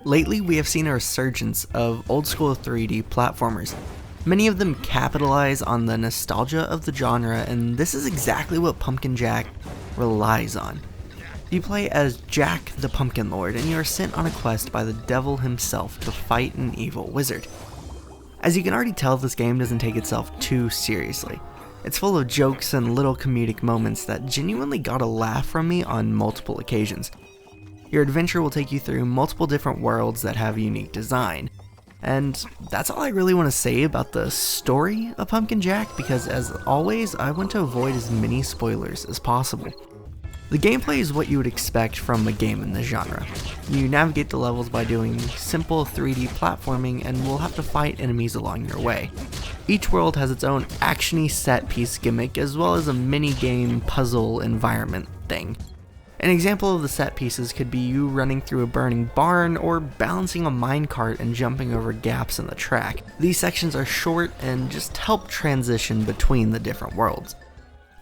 Lately, we have seen a resurgence of old-school 3D platformers. Many of them capitalize on the nostalgia of the genre, and this is exactly what Pumpkin Jack relies on. You play as Jack the Pumpkin Lord, and you are sent on a quest by the devil himself to fight an evil wizard. As you can already tell, this game doesn't take itself too seriously. It's full of jokes and little comedic moments that genuinely got a laugh from me on multiple occasions. Your adventure will take you through multiple different worlds that have unique design. And that's all I really want to say about the story of Pumpkin Jack, because as always, I want to avoid as many spoilers as possible. The gameplay is what you would expect from a game in the genre. You navigate the levels by doing simple 3D platforming and will have to fight enemies along your way. Each world has its own actiony set piece gimmick as well as a mini-game puzzle environment thing. An example of the set pieces could be you running through a burning barn or balancing a minecart and jumping over gaps in the track. These sections are short and just help transition between the different worlds.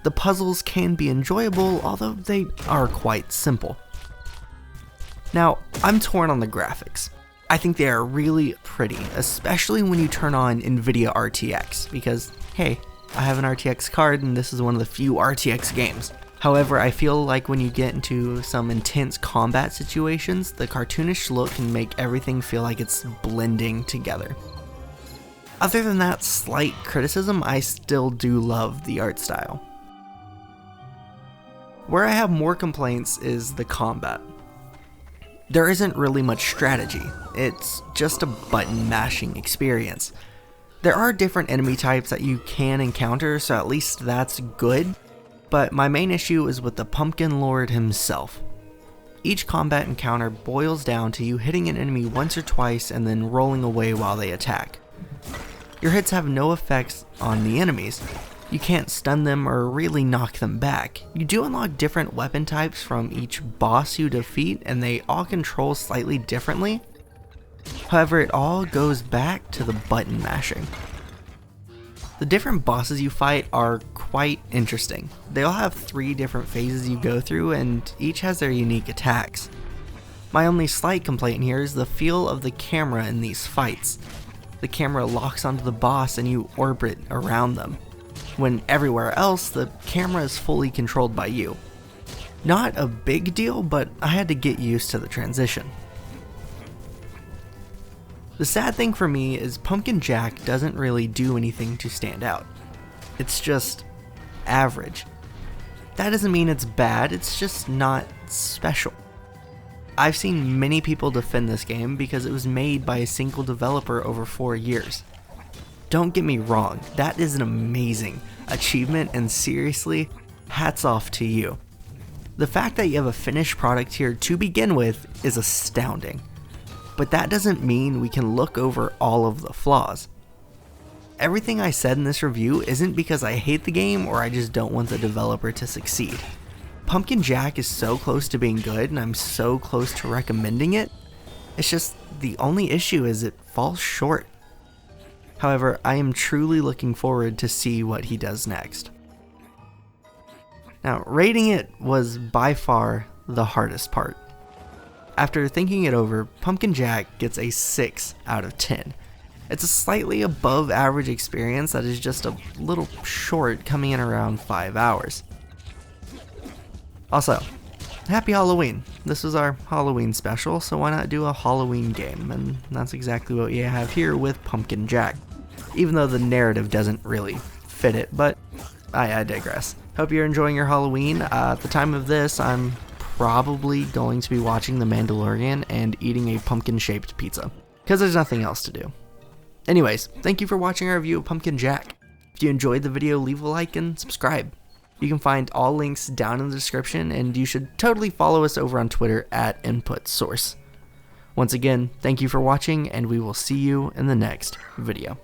The puzzles can be enjoyable, although they are quite simple. Now, I'm torn on the graphics. I think they are really pretty, especially when you turn on NVIDIA RTX, because hey, I have an RTX card and this is one of the few RTX games. However, I feel like when you get into some intense combat situations, the cartoonish look can make everything feel like it's blending together. Other than that slight criticism, I still do love the art style. Where I have more complaints is the combat. There isn't really much strategy, it's just a button mashing experience. There are different enemy types that you can encounter, so at least that's good. But my main issue is with the Pumpkin Lord himself. Each combat encounter boils down to you hitting an enemy once or twice and then rolling away while they attack. Your hits have no effects on the enemies. You can't stun them or really knock them back. You do unlock different weapon types from each boss you defeat, and they all control slightly differently. However, it all goes back to the button mashing. The different bosses you fight are quite interesting. They all have 3 different phases you go through, and each has their unique attacks. My only slight complaint here is the feel of the camera in these fights. The camera locks onto the boss and you orbit around them, when everywhere else the camera is fully controlled by you. Not a big deal, but I had to get used to the transition. The sad thing for me is Pumpkin Jack doesn't really do anything to stand out. It's just average. That doesn't mean it's bad, it's just not special. I've seen many people defend this game because it was made by a single developer over 4 years. Don't get me wrong, that is an amazing achievement, and seriously, hats off to you. The fact that you have a finished product here to begin with is astounding. But that doesn't mean we can look over all of the flaws. Everything I said in this review isn't because I hate the game or I just don't want the developer to succeed. Pumpkin Jack is so close to being good and I'm so close to recommending it. It's just the only issue is it falls short. However, I am truly looking forward to see what he does next. Now, rating it was by far the hardest part. After thinking it over, Pumpkin Jack gets a 6 out of 10. It's a slightly above average experience that is just a little short, coming in around 5 hours. Also, happy Halloween. This was our Halloween special, so why not do a Halloween game? And that's exactly what you have here with Pumpkin Jack. Even though the narrative doesn't really fit it, but I digress. Hope you're enjoying your Halloween. At the time of this, I'm probably going to be watching The Mandalorian and eating a pumpkin-shaped pizza, because there's nothing else to do. Anyways, thank you for watching our review of Pumpkin Jack. If you enjoyed the video, leave a like and subscribe. You can find all links down in the description, and you should totally follow us over on Twitter at InputSource. Once again, thank you for watching, and we will see you in the next video.